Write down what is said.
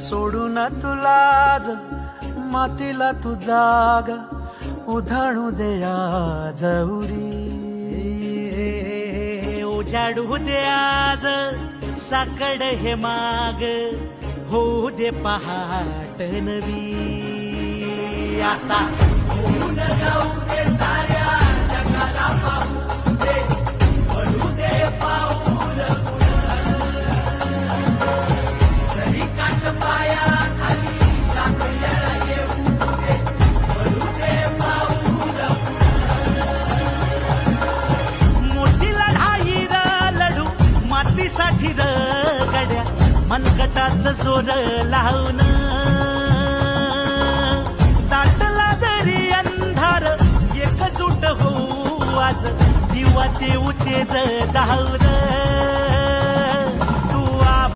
सोडून तुलाज मातीला तू जाग उधाणू दे आज उरी. उजाडू दे आज साकड हे माग होऊ दे पहाट नवी. आता होऊन जाऊ दे साऱ्या जगाला पाहू दे पडू दे पाऊल जरी काट पाया खाली टाकलेला येऊ दे पडू दे पाऊल. मोठी लढाई र लढू मातीसाठी र गड्या मनगटाचं जोर लावून. दाटला जरी अंधार एकजूट होऊ आज दिवा देऊ तेज धावलं.